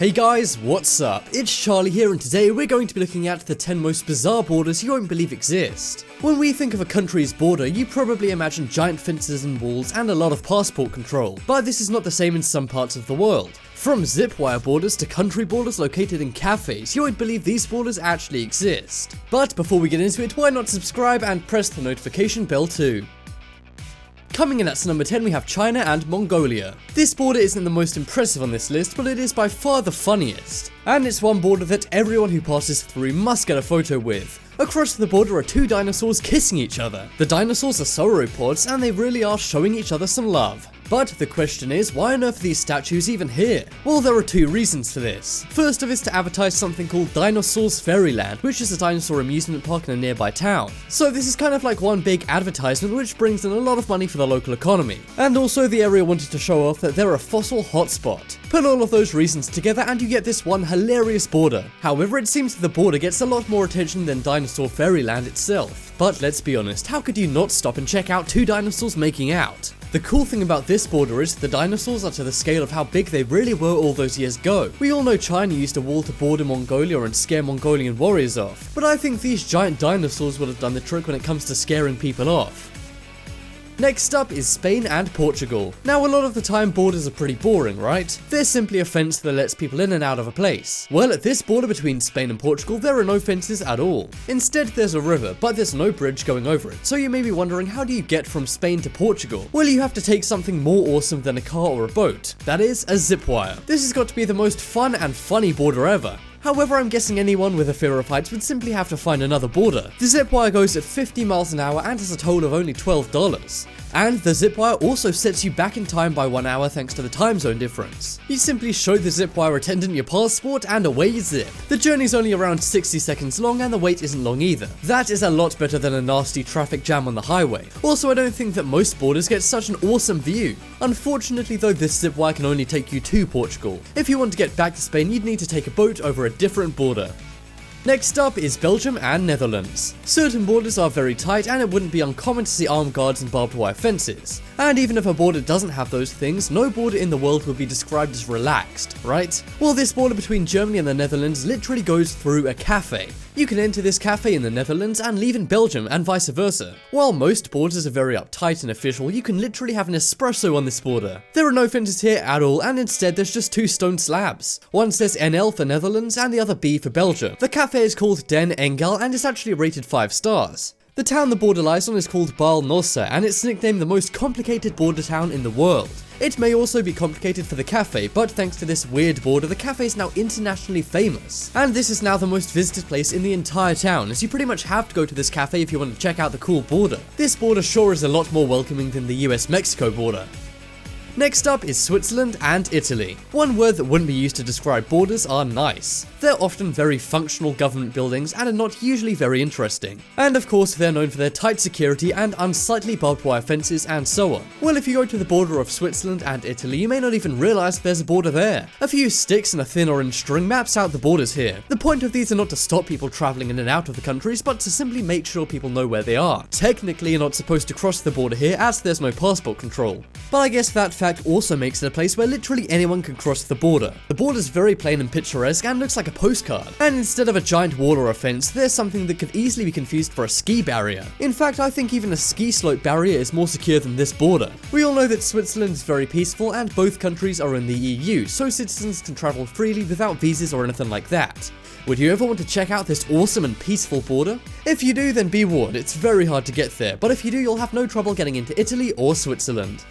Hey guys, what's up? It's Charlie here, and today we're going to be looking at the 10 most bizarre borders you won't believe exist. When we think of a country's border, you probably imagine giant fences and walls and a lot of passport control, but this is not the same in some parts of the world. From zip wire borders to country borders located in cafes, you won't believe these borders actually exist. But before we get into it, why not subscribe and press the notification bell too? Coming in at number 10, we have China and Mongolia. This border isn't the most impressive on this list, but it is by far the funniest. And it's one border that everyone who passes through must get a photo with. Across the border are two dinosaurs kissing each other. The dinosaurs are sauropods, and they really are showing each other some love. But the question is, why on earth are these statues even here? Well, there are two reasons for this. First of is to advertise something called Dinosaurs Fairyland, which is a dinosaur amusement park in a nearby town. So this is kind of like one big advertisement which brings in a lot of money for the local economy. And also the area wanted to show off that they're a fossil hotspot. Put all of those reasons together and you get this one hilarious border. However, it seems the border gets a lot more attention than Dinosaur Fairyland itself. But let's be honest, how could you not stop and check out two dinosaurs making out? The cool thing about this border is the dinosaurs are to the scale of how big they really were all those years ago. We all know China used a wall to border Mongolia and scare Mongolian warriors off, but I think these giant dinosaurs would have done the trick when it comes to scaring people off. Next up is Spain and Portugal. Now, a lot of the time borders are pretty boring, right? They're simply a fence that lets people in and out of a place. Well, at this border between Spain and Portugal, there are no fences at all. Instead, there's a river, but there's no bridge going over it. So you may be wondering, how do you get from Spain to Portugal? Well, you have to take something more awesome than a car or a boat. That is, a zip wire. This has got to be the most fun and funny border ever. However, I'm guessing anyone with a fear of heights would simply have to find another border. The zip wire goes at 50 miles an hour and has a toll of only $12. And the zip wire also sets you back in time by 1 hour thanks to the time zone difference. You simply show the zip wire attendant your passport and away you zip. The journey's only around 60 seconds long and the wait isn't long either. That is a lot better than a nasty traffic jam on the highway. Also, I don't think that most borders get such an awesome view. Unfortunately though, this zip wire can only take you to Portugal. If you want to get back to Spain, you'd need to take a boat over a different border. Next up is Belgium and Netherlands. Certain borders are very tight and it wouldn't be uncommon to see armed guards and barbed wire fences. And even if a border doesn't have those things, no border in the world would be described as relaxed, right? Well, this border between Germany and the Netherlands literally goes through a cafe. You can enter this cafe in the Netherlands and leave in Belgium and vice versa. While most borders are very uptight and official, you can literally have an espresso on this border. There are no fences here at all, and instead there's just two stone slabs. One says NL for Netherlands and the other B for Belgium. The cafe is called Den Engel and is actually rated 5 stars. The town the border lies on is called Baal Nossa, and it's nicknamed the most complicated border town in the world. It may also be complicated for the cafe, but thanks to this weird border, the cafe is now internationally famous. And this is now the most visited place in the entire town, as you pretty much have to go to this cafe if you want to check out the cool border. This border sure is a lot more welcoming than the US-Mexico border. Next up is Switzerland and Italy. One word that wouldn't be used to describe borders are nice. They're often very functional government buildings and are not usually very interesting. And of course, they're known for their tight security and unsightly barbed wire fences and so on. Well, if you go to the border of Switzerland and Italy, you may not even realize there's a border there. A few sticks and a thin orange string maps out the borders here. The point of these are not to stop people traveling in and out of the countries, but to simply make sure people know where they are. Technically, you're not supposed to cross the border here as there's no passport control. But I guess that fact also makes it a place where literally anyone can cross the border. The border's very plain and picturesque and looks like a postcard. And instead of a giant wall or a fence, there's something that could easily be confused for a ski barrier. In fact, I think even a ski slope barrier is more secure than this border. We all know that Switzerland is very peaceful and both countries are in the EU, so citizens can travel freely without visas or anything like that. Would you ever want to check out this awesome and peaceful border? If you do, then be warned, it's very hard to get there, but if you do, you'll have no trouble getting into Italy or Switzerland.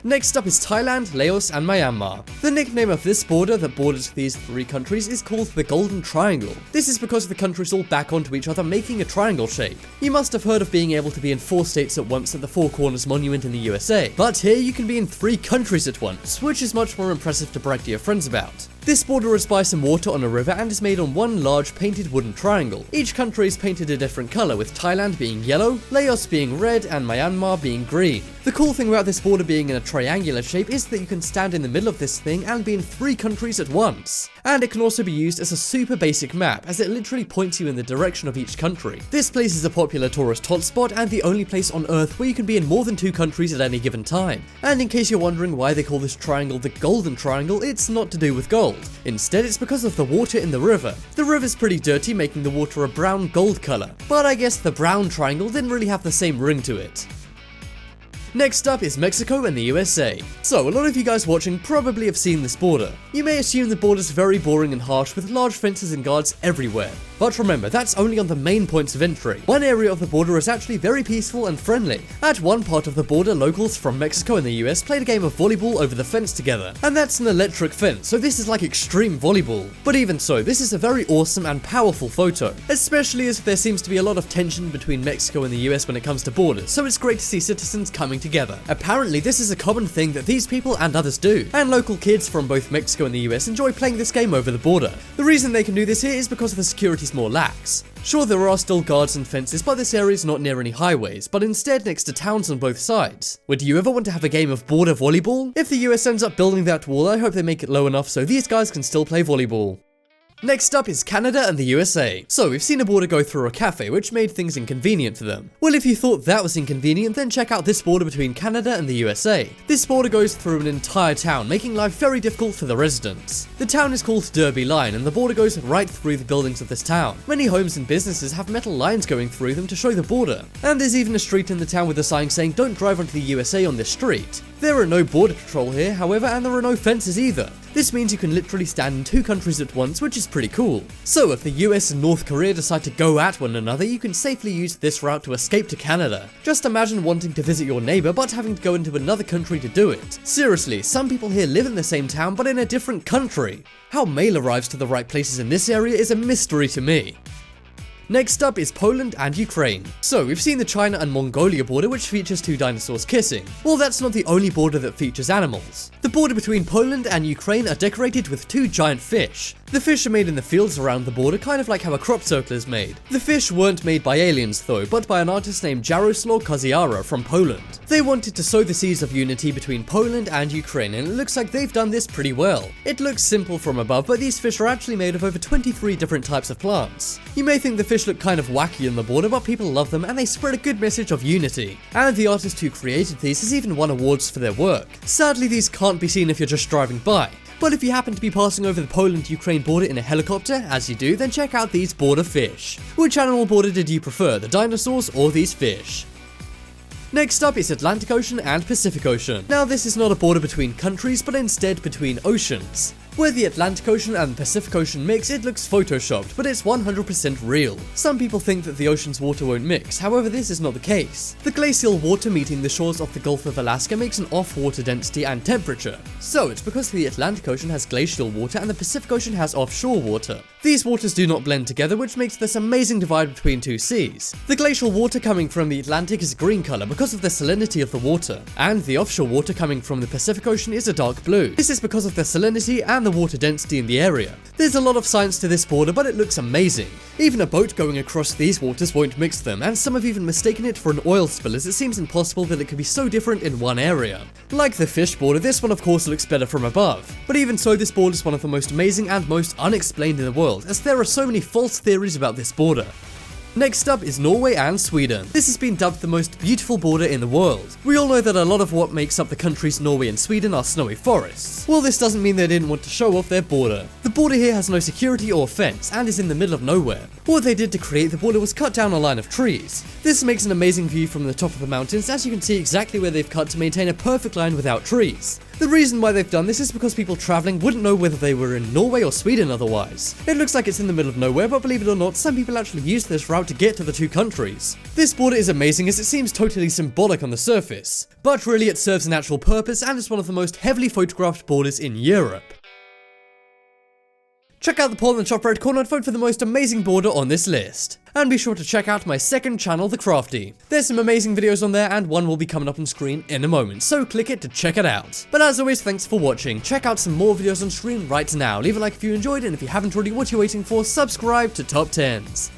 Next up is Thailand, Laos and Myanmar. The nickname of this border that borders these three countries is called the Golden Triangle. This is because the countries all back onto each other, making a triangle shape. You must have heard of being able to be in 4 states at once at the Four Corners Monument in the USA, but here you can be in 3 countries at once, which is much more impressive to brag to your friends about. This border is by some water on a river and is made on one large painted wooden triangle. Each country is painted a different color, with Thailand being yellow, Laos being red, and Myanmar being green. The cool thing about this border being in a triangular shape is that you can stand in the middle of this thing and be in 3 countries at once. and it can also be used as a super basic map as it literally points you in the direction of each country. This place is a popular tourist hotspot and the only place on Earth where you can be in more than 2 countries at any given time. And in case you're wondering why they call this triangle the Golden Triangle, it's not to do with gold. Instead, it's because of the water in the river. The river's pretty dirty, making the water a brown gold color, but I guess the brown triangle didn't really have the same ring to it. Next up is Mexico and the USA. So, a lot of you guys watching probably have seen this border. You may assume the border's very boring and harsh with large fences and guards everywhere. But remember, that's only on the main points of entry. One area of the border is actually very peaceful and friendly. At one part of the border, locals from Mexico and the US played a game of volleyball over the fence together. And that's an electric fence, so this is like extreme volleyball. But even so, this is a very awesome and powerful photo, especially as there seems to be a lot of tension between Mexico and the US when it comes to borders, so it's great to see citizens coming together. Apparently, this is a common thing that these people and others do, and local kids from both Mexico and the US enjoy playing this game over the border. The reason they can do this here is because the security's more lax. Sure, there are still guards and fences, but this area is not near any highways, but instead next to towns on both sides. Would you ever want to have a game of border volleyball? If the US ends up building that wall, I hope they make it low enough so these guys can still play volleyball. Next up is Canada and the USA. So we've seen a border go through a cafe, which made things inconvenient for them. Well, if you thought that was inconvenient, then check out this border between Canada and the USA. This border goes through an entire town, making life very difficult for the residents. The town is called Derby Line, and the border goes right through the buildings of this town. Many homes and businesses have metal lines going through them to show the border. And there's even a street in the town with a sign saying, "Don't drive onto the USA on this street." There are no border patrol here, however, and there are no fences either. This means you can literally stand in 2 countries at once, which is pretty cool. So if the US and North Korea decide to go at one another, you can safely use this route to escape to Canada. Just imagine wanting to visit your neighbor but having to go into another country to do it. Seriously, some people here live in the same town but in a different country. How mail arrives to the right places in this area is a mystery to me. Next up is Poland and Ukraine. So we've seen the China and Mongolia border, which features 2 dinosaurs kissing. Well, that's not the only border that features animals. The border between Poland and Ukraine are decorated with 2 giant fish. The fish are made in the fields around the border, kind of like how a crop circle is made. The fish weren't made by aliens though, but by an artist named Jaroslaw Koziara from Poland. They wanted to sow the seeds of unity between Poland and Ukraine, and it looks like they've done this pretty well. It looks simple from above, but these fish are actually made of over 23 different types of plants. You may think the fish look kind of wacky in the border, but people love them and they spread a good message of unity. And the artist who created these has even won awards for their work. Sadly, these can't be seen if you're just driving by. But if you happen to be passing over the Poland-Ukraine border in a helicopter, as you do, then check out these border fish. Which animal border did you prefer, the dinosaurs or these fish? Next up is Atlantic Ocean and Pacific Ocean. Now this is not a border between countries, but instead between oceans. Where the Atlantic Ocean and the Pacific Ocean mix, it looks photoshopped, but it's 100% real. Some people think that the ocean's water won't mix, however this is not the case. The glacial water meeting the shores of the Gulf of Alaska makes an off-water density and temperature. So it's because the Atlantic Ocean has glacial water and the Pacific Ocean has offshore water. These waters do not blend together, which makes this amazing divide between 2 seas. The glacial water coming from the Atlantic is a green color because of the salinity of the water, and the offshore water coming from the Pacific Ocean is a dark blue. This is because of the salinity and the water density in the area. There's a lot of science to this border, but it looks amazing. Even a boat going across these waters won't mix them, and some have even mistaken it for an oil spill, as it seems impossible that it could be so different in one area. Like the fish border, this one of course looks better from above. But even so, this border is one of the most amazing and most unexplained in the world, as there are so many false theories about this border. Next up is Norway and Sweden. This has been dubbed the most beautiful border in the world. We all know that a lot of what makes up the countries Norway and Sweden are snowy forests. Well, this doesn't mean they didn't want to show off their border. The border here has no security or fence and is in the middle of nowhere. What they did to create the border was cut down a line of trees. This makes an amazing view from the top of the mountains, as you can see exactly where they've cut to maintain a perfect line without trees. The reason why they've done this is because people traveling wouldn't know whether they were in Norway or Sweden otherwise. It looks like it's in the middle of nowhere, but believe it or not, some people actually use this route to get to the 2 countries. This border is amazing as it seems totally symbolic on the surface, but really it serves an actual purpose and is one of the most heavily photographed borders in Europe. Check out the poll in the top right corner and vote for the most amazing border on this list. And be sure to check out my second channel, The Crafty. There's some amazing videos on there and one will be coming up on screen in a moment, so click it to check it out. But as always, thanks for watching. Check out some more videos on screen right now. Leave a like if you enjoyed, and if you haven't already, what you're waiting for, subscribe to Top 10s.